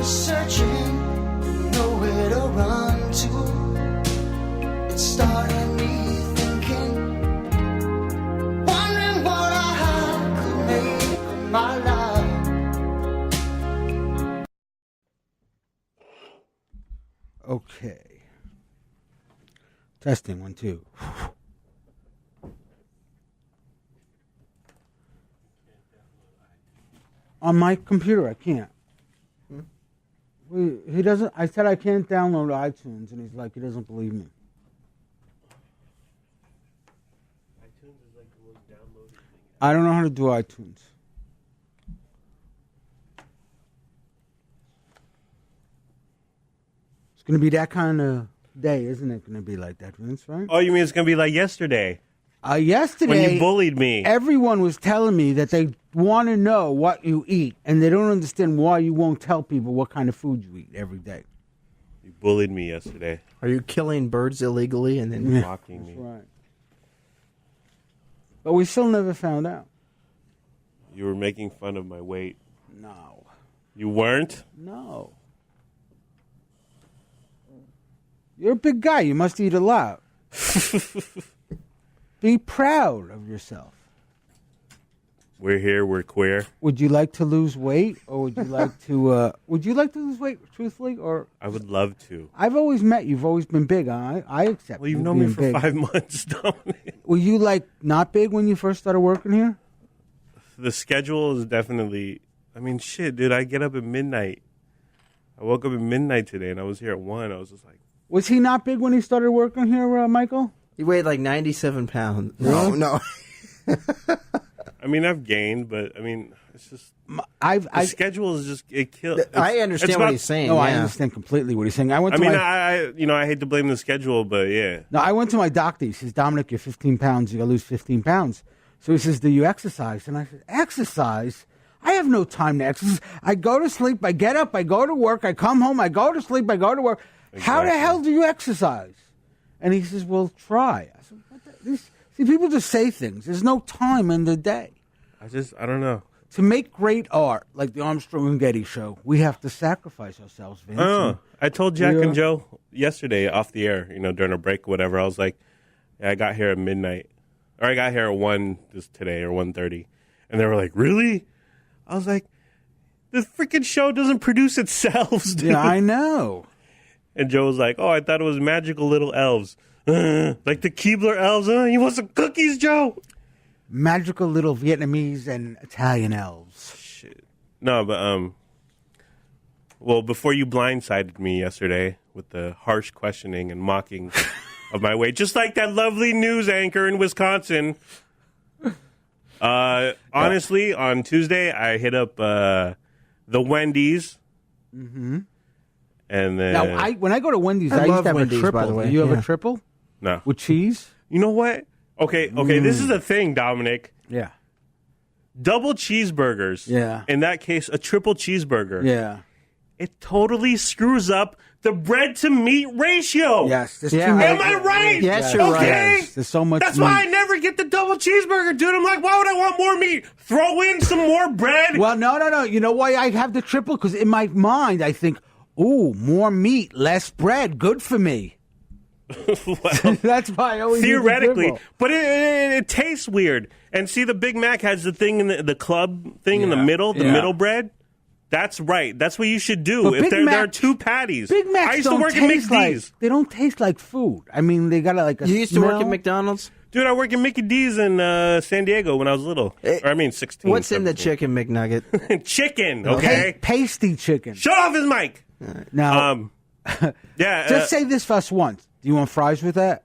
searching, nowhere to run to. It started me thinking, wondering what I could make of my life. Okay. Testing 1, 2. On my computer, I can't. He doesn't. I said I can't download iTunes, and he's like, he doesn't believe me. iTunes is like the most downloaded thing. I don't know how to do iTunes. It's going to be that kind of day, isn't it? Going to be like that, Vince, right? Oh, you mean it's going to be like yesterday? Yesterday, when you bullied me. Everyone was telling me that they want to know what you eat, and they don't understand why you won't tell people what kind of food you eat every day. You bullied me yesterday. Are you killing birds illegally and then mocking me? Right. But we still never found out. You were making fun of my weight. No. You weren't? No. You're a big guy. You must eat a lot. Be proud of yourself. We're here. We're queer. Would you like to lose weight, or would you like to? Would you like to lose weight, truthfully, or? I would love to. I've always met you. You've always been big. I accept. Well, you've you known me being for big. 5 months, Dominic. Were you like not big when you first started working here? The schedule is definitely. I mean, shit, dude. I get up at midnight. I woke up at midnight today, and I was here at 1. I was just like. Was he not big when he started working here, Michael? He weighed like 97 pounds. Really? No. I mean, I've gained, but I mean, it's just the schedule is just it kills. I understand what he's saying. No, yeah. I understand completely what he's saying. I hate to blame the schedule, but yeah. No, I went to my doctor. He says, Dominic, you're 15 pounds. You got to lose 15 pounds. So he says, do you exercise? And I said, exercise? I have no time to exercise. I go to sleep. I get up. I go to work. I come home. I go to sleep. I go to work. Exactly. How the hell do you exercise? And he says, well, try. I said, see, people just say things. There's no time in the day. I don't know. To make great art, like the Armstrong and Getty show, we have to sacrifice ourselves, Vince. Oh, I told Jack and Joe yesterday off the air, during a break or whatever, I was like, yeah, I got here at midnight. Or I got here at 1 today, or 1:30. And they were like, really? I was like, the freaking show doesn't produce itself, dude. Yeah, I know. And Joe was like, oh, I thought it was magical little elves. Like the Keebler elves. You want some cookies, Joe? Magical little Vietnamese and Italian elves. Shit. No, but, well, before you blindsided me yesterday with the harsh questioning and mocking of my weight, just like that lovely news anchor in Wisconsin. Honestly, on Tuesday, I hit up the Wendy's. Mm-hmm. And then now, when I go to Wendy's, I used to have Wendy's, a triple. by the way. Do you have Yeah. a triple? No. With cheese? You know what? Okay, this is the thing, Dominic. Yeah. Double cheeseburgers. Yeah. In that case, a triple cheeseburger. Yeah. It totally screws up the bread to meat ratio. Yes. There's Yeah. too many- Am I right? Yes, you're right. Okay. Yes, there's so much That's meat. why I never get the double cheeseburger, dude. I'm like, why would I want more meat? Throw in some more bread. Well, no. You know why I have the triple? Because in my mind, I think, ooh, more meat, less bread. Good for me. Well, That's why I always use the theoretically, triple. but it tastes weird. And see, the Big Mac has the thing in the club thing in the middle, the middle bread. That's right. That's what you should do. But If Big there Mac- are two patties. Big Macs I used to don't work at taste like, McD's. they don't taste like food. I mean, they got like a You used to work smell. at McDonald's? Dude, I worked at Mickey D's in San Diego when I was little. Or I mean, 16. What's in the 17. chicken McNugget? Chicken, okay? Pasty chicken. Shut off his mic. Now, Yeah. just say this for us once. Do you want fries with that?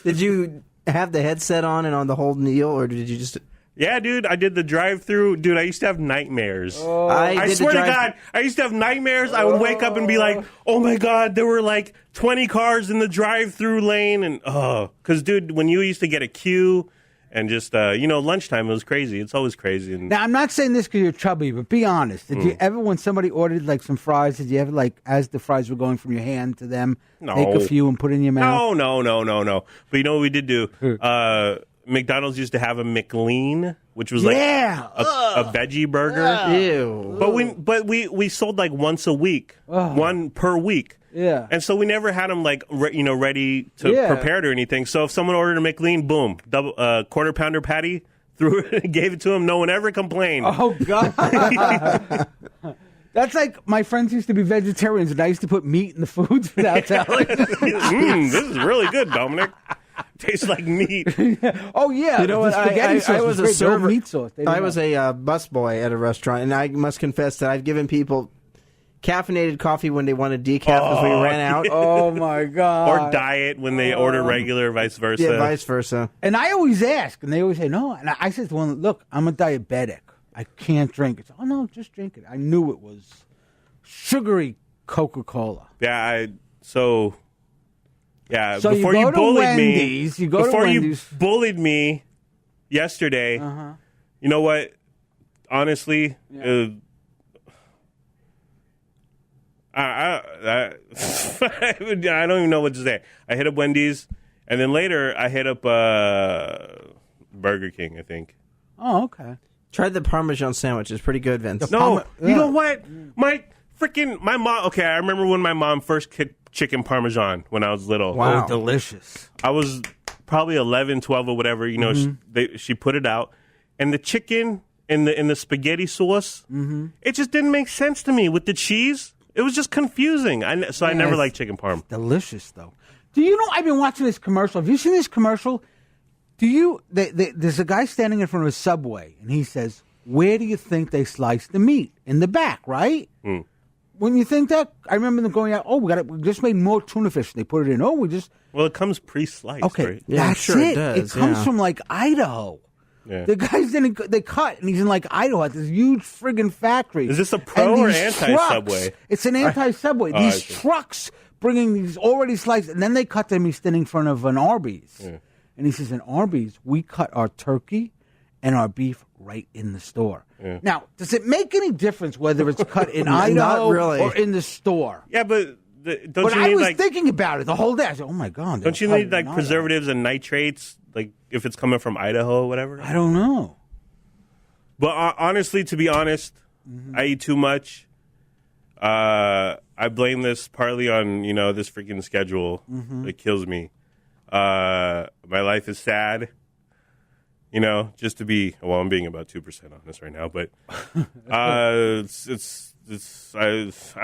Did you have the headset on and on the whole meal, or did you just... Yeah, dude, I did the drive-through. Dude, I used to have nightmares. I did the swear to drive- God, I used to have nightmares. I would wake up and be like, oh, my God, there were like 20 cars in the drive-through lane. And, because, dude, when you used to get a queue and just, lunchtime, it was crazy. It's always crazy. And Now, I'm not saying this because you're chubby, but be honest. Did you ever, when somebody ordered like some fries, did you ever, like, as the fries were going from your hand to them, No. take a few and put in your mouth? No. But you know what we did do? McDonald's used to have a McLean, which was Yeah. a veggie burger. Ew. But we sold like once a week, one per week. Yeah. And so we never had them like ready to Yeah. prepared or anything. So if someone ordered a McLean, boom, double quarter pounder patty, threw it, gave it to him. No one ever complained. Oh God. That's like my friends used to be vegetarians, and I used to put meat in the foods without telling. This is really good, Dominic. Tastes like meat. Oh yeah, You know what? the spaghetti sauce I was a great. No server. meat sauce. They I didn't was know. a busboy at a restaurant, and I must confess that I've given people caffeinated coffee when they wanted decaf because we ran out. Oh my God. Or diet when they order regular, vice versa. Yeah, vice versa. And I always ask, and they always say no. And I said to one, look, I'm a diabetic. I can't drink it. Oh no, just drink it. I knew it was sugary Coca-Cola. Yeah, so So before you you go to bullied Wendy's, me, you go to before Wendy's. you bullied me yesterday, you know what? Honestly, I don't even know what to say. I hit up Wendy's, and then later I hit up Burger King, I think. Oh, okay. Tried the Parmesan sandwich. It's pretty good, Vince. No, yeah. you know what? My mom. Okay, I remember when my mom first cooked chicken parmesan when I was little. Wow. Oh, delicious. I was probably 11, 12 or whatever. You know, she put it out, and the chicken in the spaghetti sauce. It just didn't make sense to me with the cheese. It was just confusing. I never Yes. liked chicken parm. Delicious, though. Do you know, I've been watching this commercial. Have you seen this commercial? There's a guy standing in front of a Subway, and he says, where do you think they slice the meat? In the back, right? When you think that, I remember them going out, we just made more tuna fish. They put it in. Well, it comes pre-sliced, Okay, right? Yeah, that's sure it it. does, It comes yeah. from, like, Idaho. Yeah. The guys they cut, and he's in like Idaho at this huge friggin' factory. Is this a pro And or these anti-Subway? trucks- It's an anti-Subway. I These see. trucks bringing these already sliced, and then they cut them. He's standing in front of an Arby's, and he says, "In Arby's, we cut our turkey and our beef right in the store." Now, does it make any difference whether it's cut in Not Idaho really. or in the store? Yeah, but don't But you I need was like thinking about it the whole day. I said, "Oh my god!" don't you they're need cutting like in Idaho." preservatives and nitrates, like if it's coming from Idaho or whatever? I don't know. But honestly, to be honest, I eat too much. I blame this partly on this freaking schedule that kills me. My life is sad. Just to be I'm being about 2% honest right now, but I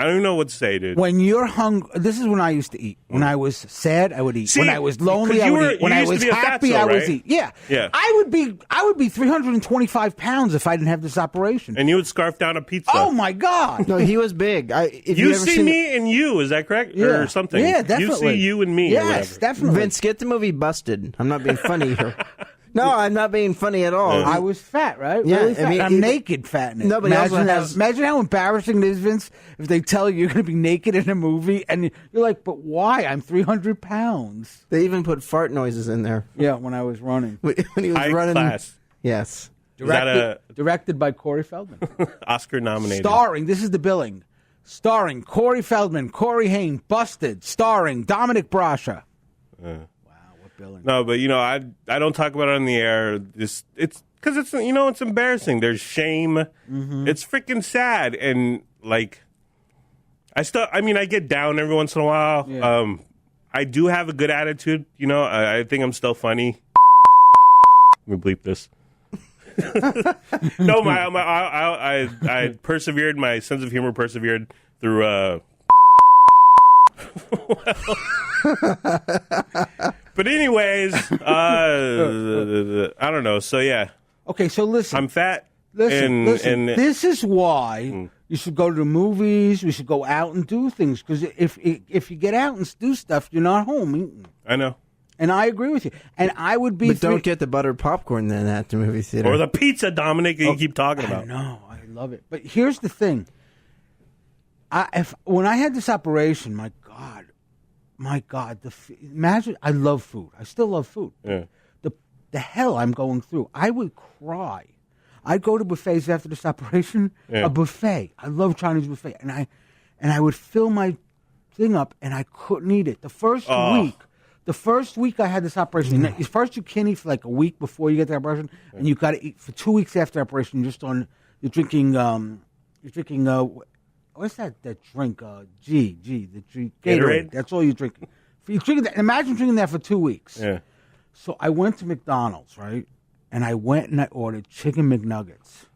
don't even know what to say, dude. When you're hungry, this is when I used to eat. When I was sad, I would eat. See, when I was lonely, 'cause I you would were- eat. When you I used to was be a happy, fatso, I would right? eat. Yeah, Yeah. I would be 325 pounds if I didn't have this operation. And you would scarf down a pizza. Oh my god! No, he was big. If You ever see seen me and you, is that correct? Yeah. Or something? Yeah, definitely. You see you and me. or Yes, whatever. definitely. Vince, get the movie Busted. I'm not being funny here. No, I'm not being funny at all. I was fat, right? Yeah, really I fat. mean, I'm it- naked fat in it. No, but he also imagine, has- imagine how embarrassing it is, Vince, if they tell you you're going to be naked in a movie, and you're like, "But why? I'm 300 pounds." They even put fart noises in there Yeah, when I was running. when he was High running. class. Yes. Is that Directed by Corey Feldman. Oscar nominated? Starring, this is the billing. Starring Corey Feldman, Corey Haim, Busted. Starring Dominic Brasha. Wow, what billing? No, but I don't talk about it on the air. It's because it's it's embarrassing. There's shame. It's freaking sad, and like I get down every once in a while. Yeah. I do have a good attitude. I think I'm still funny. Let me bleep this. No, I persevered. My sense of humor persevered through. But anyways, I don't know. So yeah, Okay, so listen. I'm fat. Listen, and this is why you should go to the movies. We should go out and do things. Because if you get out and do stuff, you're not home eating. I know. And I agree with you. And I would be. But don't get the buttered popcorn then at the movie theater. Or the pizza, Dominic, that you keep talking I about. know, I love it. But here's the thing. When I had this operation, my God, imagine. I love food. I still love food. Yeah. The hell I'm going through. I would cry. I'd go to buffets after this operation. Yeah. A buffet. I love Chinese buffet, and I would fill my thing up, and I couldn't eat it. The first week, The first week I had this operation, first you can't eat for like a week before you get the operation, and you got to eat for 2 weeks after the operation. You're drinking, what's that drink? The drink Gatorade. That's all you're drinking. Imagine drinking that for 2 weeks. Yeah. So I went to McDonald's, right? And I went and I ordered chicken McNuggets.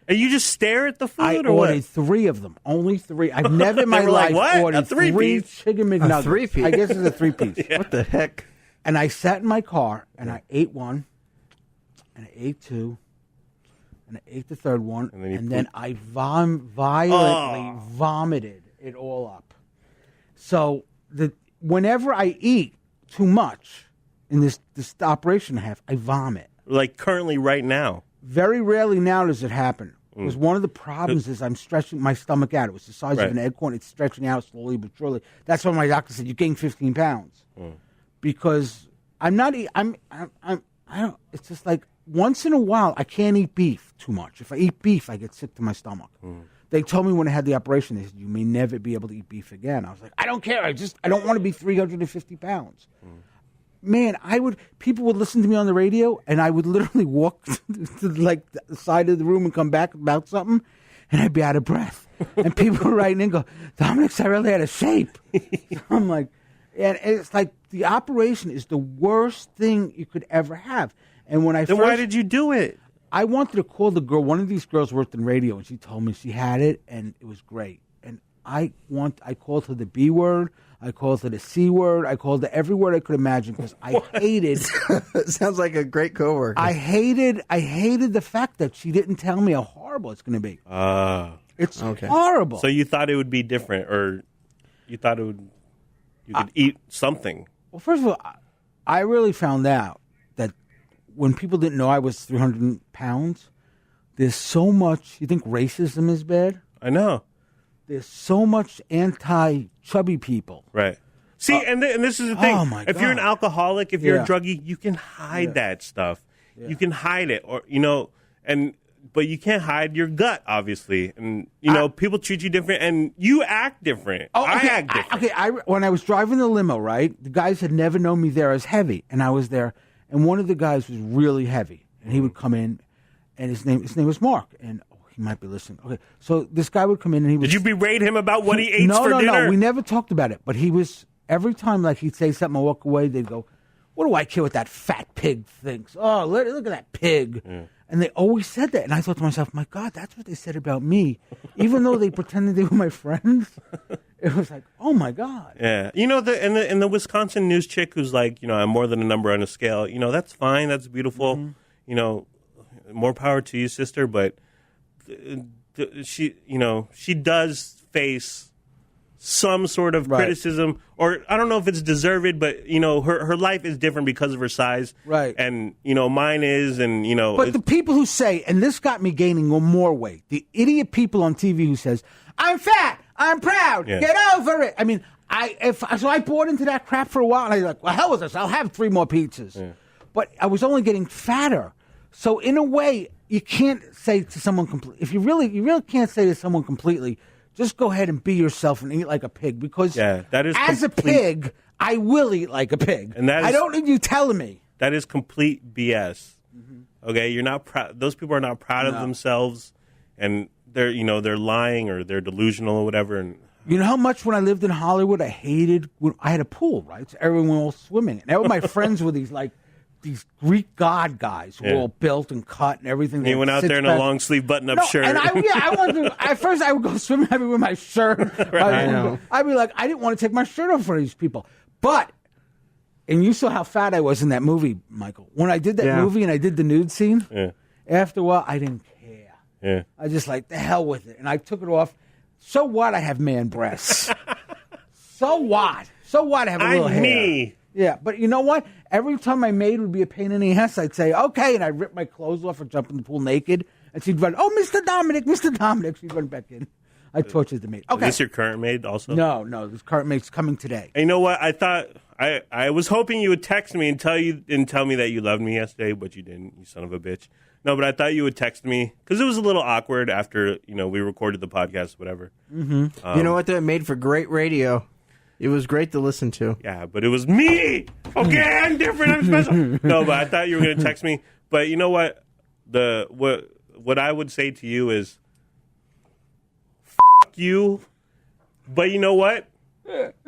And you just stare at the food, I or what? ordered 3 of them, only 3. I've never in my were like, life "What? ordered A three-piece?" 3 chicken McNuggets. A three-piece? I guess it's a 3-piece. What the heck? And I sat in my car and I ate one, and I ate 2, and I ate the third one, and then I violently vomited it all up. So whenever I eat too much in this operation I have, I vomit. Like currently, right now. Very rarely now does it happen. Because one of the problems is I'm stretching my stomach out. It was the size of an acorn. It's stretching out slowly but surely. That's why my doctor said you gained 15 pounds. Because I'm not. I don't. It's just like once in a while I can't eat beef too much. If I eat beef, I get sick to my stomach. They told me when I had the operation, they said you may never be able to eat beef again. I was like, I don't care. I don't want to be 350 pounds. Man, people would listen to me on the radio, and I would literally walk to like the side of the room and come back about something, and I'd be out of breath. And people were writing in, go, Dominic's really out of shape. So I'm like, and it's like the operation is the worst thing you could ever have. And when Then why did you do it? I wanted to call the girl. One of these girls worked in radio, and she told me she had it, and it was great. And I called her the B word. I called her the C word. I called her every word I could imagine because I hated. Sounds like a great coworker. I hated the fact that she didn't tell me how horrible it's going to be. It's horrible. So you thought it would be different, or you thought you could eat something? Well, first of all, I really found out that when people didn't know I was 300 pounds, there's so much. You think racism is bad? I know. There's so much anti-chubby people. Right. See, and this is the thing. Oh my if you're an God. alcoholic, if you're Yeah. a druggie, you can hide that stuff. Yeah. You can hide it, or but you can't hide your gut, obviously. And people treat you different, and you act different. I act different. When I was driving the limo, right, the guys had never known me there as heavy, and I was there, and one of the guys was really heavy, and he would come in, and his name was Mark, and he might be listening. Okay, so this guy would come in, and he was. Did you berate him about what he ate for dinner? No. We never talked about it, but he was every time like he'd say something, I walk away, they'd go, "What do I care what that fat pig thinks? Oh, look at that pig." Yeah. And they always said that. And I thought to myself, my God, that's what they said about me. Even though they pretended they were my friends, it was like, oh, my God. Yeah. The Wisconsin news chick who's like, I'm more than a number on a scale, that's fine. That's beautiful. Mm-hmm. More power to you, sister. But she does face some sort of criticism, or I don't know if it's deserved, but her life is different because of her size, right? And mine is, and But the people who say, and this got me gaining more weight, the idiot people on TV who says, "I'm fat, I'm proud, get over it." I mean, I bought into that crap for a while, and I was like, "Well, hell with this, I'll have 3 more pizzas," but I was only getting fatter. So in a way, you can't say to someone completely. If you really can't say to someone completely. Just go ahead and be yourself and eat like a pig because that is as a pig, I will eat like a pig. And I don't need you telling me. That is complete BS. Mm-hmm. Okay, you're not proud. Those people are not proud of themselves, and they're they're lying or they're delusional or whatever. And you know how much when I lived in Hollywood, I hated when I had a pool, right? So everyone was swimming, and all my friends were these Greek god guys who were all built and cut and everything. And you went out there in a long sleeve button up shirt. And I wanted to, at first I would go swimming, I'd be with my shirt. I know. I'd be like, I didn't want to take my shirt off for these people. But, and you saw how fat I was in that movie, Michael. When I did that movie and I did the nude scene, after a while, I didn't care. Yeah. I just like, the hell with it. And I took it off. So what? I have man breasts. So what? I have a little hair. Me. Yeah, but you know what? Every time my maid would be a pain in the ass, I'd say, okay, and I'd rip my clothes off and jump in the pool naked, and she'd run, oh, Mr. Dominic, she'd run back in. I tortured the maid. Okay. Is this your current maid also? No, this current maid's coming today. And you know what? I thought, I was hoping you would text me and tell me that you loved me yesterday, but you didn't, you son of a bitch. No, but I thought you would text me, because it was a little awkward after, we recorded the podcast, whatever. Mm-hmm. You know what? That made for great radio. It was great to listen to. Yeah, but it was me. Okay, I'm different. I'm special. No, but I thought you were going to text me. But you know what? What I would say to you is, fuck you. But you know what?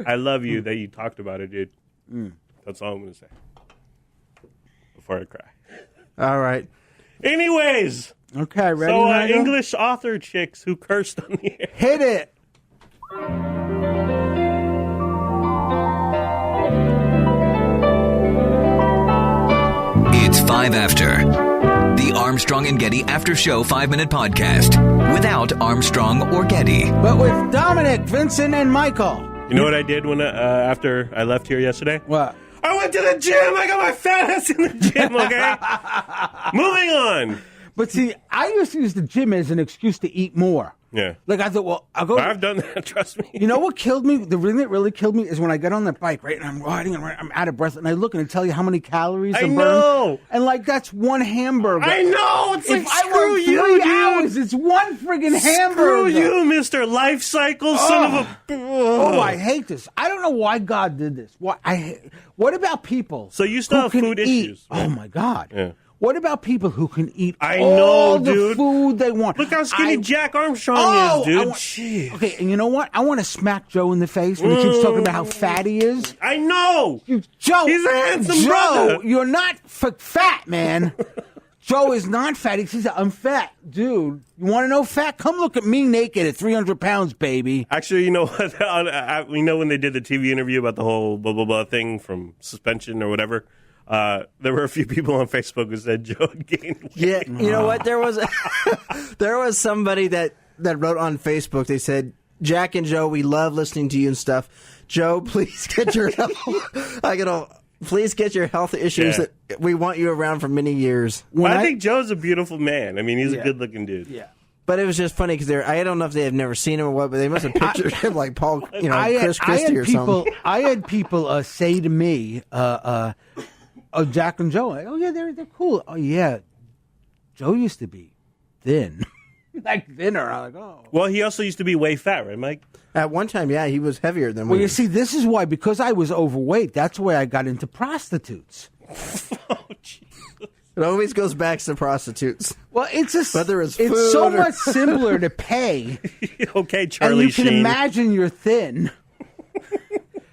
I love you that you talked about it, dude. That's all I'm going to say before I cry. All right. Anyways. Okay, ready? So, Nigel? English author chicks who cursed on the air. Hit it. It's 5 after. The Armstrong and Getty After Show 5-minute podcast without Armstrong or Getty. But with Dominic, Vincent, and Michael. You know what I did when after I left here yesterday? What? I went to the gym. I got my fat ass in the gym, okay? Moving on. But see, I used to use the gym as an excuse to eat more. Yeah. Like I thought, well, I'll go. I've done that, trust me. You know what killed me? The thing that really killed me is when I get on the bike, right, and I'm riding and I'm out of breath, and I look and I tell you how many calories I I'm know. burning. And like that's one hamburger. I know. It's like, If I screw work you, 3 dude. hours, it's one friggin' hamburger. Screw you, Mr. Life Cycle, son of a... Oh, I hate this. I don't know why God did this. What about people? So you still who have can food eat? issues, Oh right? my God. Yeah. What about people who can eat I all know, the dude. food they want? Look how skinny Jack Armstrong is, dude. Jeez. Okay, and you know what? I want to smack Joe in the face when he keeps talking about how fat he is. I know. Joe, He's a handsome Joe, brother. you're not fat, man. Joe is not fat. He says, I'm fat. Dude, you want to know fat? Come look at me naked at 300 pounds, baby. Actually, you know what? We know when they did the TV interview about the whole blah, blah, blah thing from suspension or whatever, there were a few people on Facebook who said Joe had gained weight. Yeah, you know what? There was somebody that wrote on Facebook. They said, Jack and Joe, we love listening to you and stuff. Joe, please get your please get your health issues. Yeah. That we want you around for many years. I think Joe's a beautiful man. I mean, he's a good-looking dude. Yeah. But it was just funny because I don't know if they have never seen him or what, but they must have pictured him like Paul, Chris Christie or something. I had people say to me, Jack and Joe, oh yeah, they're cool. Oh yeah, Joe used to be thin, like thinner. I'm like, oh. Well, he also used to be way fat, right, Mike? At one time, yeah, he was heavier than Well, we. you see, this is why, because I was overweight. That's why I got into prostitutes. Oh, jeez. It always goes back to prostitutes. Well, Whether it's it's food so or- much simpler to pay, Okay, and Charlie you can Sheen. imagine you're thin.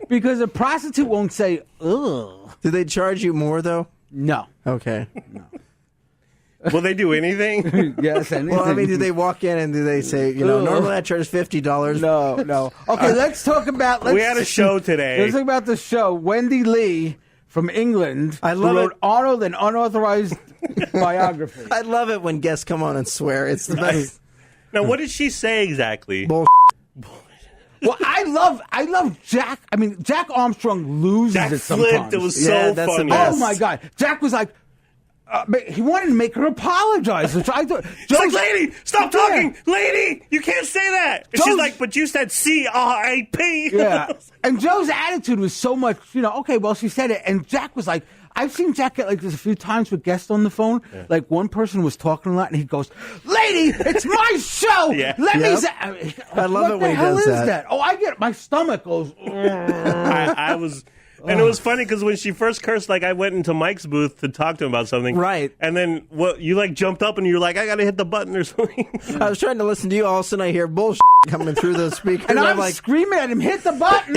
Because a prostitute won't say, ugh. Do they charge you more though? No. Okay. Will they do anything? Yes, anything. Well, I mean, do they walk in and do they say, normally I charge $50? No. Okay, let's talk about. We had a show today. Let's talk about the show. Wendy Lee from England. I love who wrote it. Arnold, an unauthorized biography. I love it when guests come on and swear. It's the best. Now, what did she say exactly? Bull. Well, I love Jack. I mean, Jack Armstrong loses That it sometimes. flipped. It was Yeah, so that's the funny. best. Oh my God, Jack was like. He wanted to make her apologize, which I thought. It's like, lady, stop talking. Lady, you can't say that. And she's Joe's- like, but you said C-R-A-P. Yeah. And Joe's attitude was so much, okay, well, she said it. And Jack was like, I've seen Jack get like this a few times with guests on the phone. Yeah. Like one person was talking a lot and he goes, lady, it's my show. Yeah. Let me Yep. say. I love it when he What does the hell is that. Oh, I get my stomach goes. I was... And it was funny because when she first cursed, like I went into Mike's booth to talk to him about something. Right. And then you like jumped up and you were like, I got to hit the button or something. I was trying to listen to you. All of a sudden, I hear bullshit coming through the speakers. And I'm like, screaming at him, hit the button.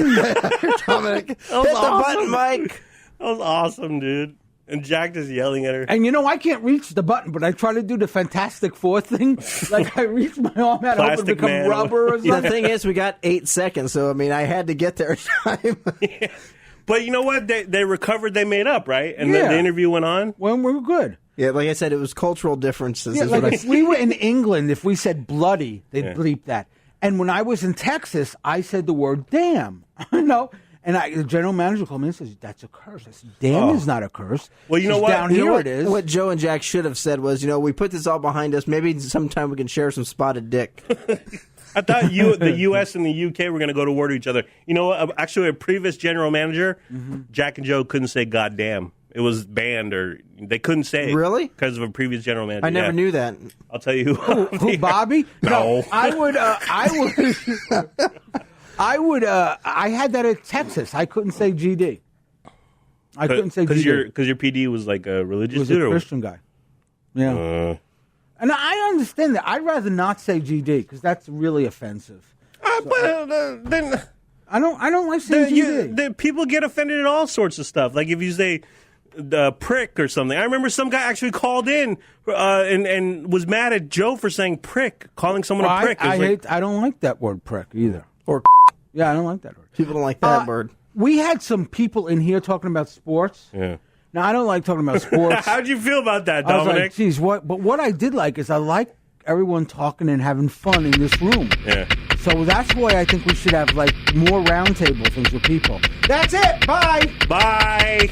Dominic, hit the button, Mike. That was awesome, dude. And Jack just yelling at her. And I can't reach the button, but I try to do the Fantastic Four thing. Like I reach my arm out, I hope it Plastic become Man. rubber or The something. thing is, we got 8 seconds, so I mean, I had to get there in time. But you know what? They recovered. They made up, right? And Yeah. then the interview went on. When we were good. Yeah, like I said, it was cultural differences. Yeah, is like what I if we were in England, if we said bloody, they'd Yeah. bleep that. And when I was in Texas, I said the word damn. And the general manager called me and says, that's a curse. I said, damn is not a curse. Well, you know It's what? Down You know here what? it is. What Joe and Jack should have said was, we put this all behind us. Maybe sometime we can share some spotted dick. I thought the U.S. and the U.K. were going to go to war to each other. You know what? Actually, a previous general manager, Jack and Joe couldn't say goddamn. It was banned, or they couldn't say it. Really? Because of a previous general manager. I never Yeah. knew that. I'll tell you who. Who, Bobby? No. I would. I would. I had that at Texas. I couldn't say GD. I couldn't say GD because your PD was like a religious He was dude. a Christian guy. Yeah, and I understand that. I'd rather not say GD because that's really offensive. Then I don't like saying GD. people get offended at all sorts of stuff. Like if you say the prick or something. I remember some guy actually called in and was mad at Joe for saying prick, calling someone a prick. I don't like that word prick either. Or Yeah, I don't like that word. people don't like that word. We had some people in here talking about sports. Yeah. Now, I don't like talking about sports. How'd you feel about that, I was Dominic? like, geez, what? But what I did like is I like everyone talking and having fun in this room. Yeah. So that's why I think we should have like more roundtable things with people. That's it. Bye. Bye.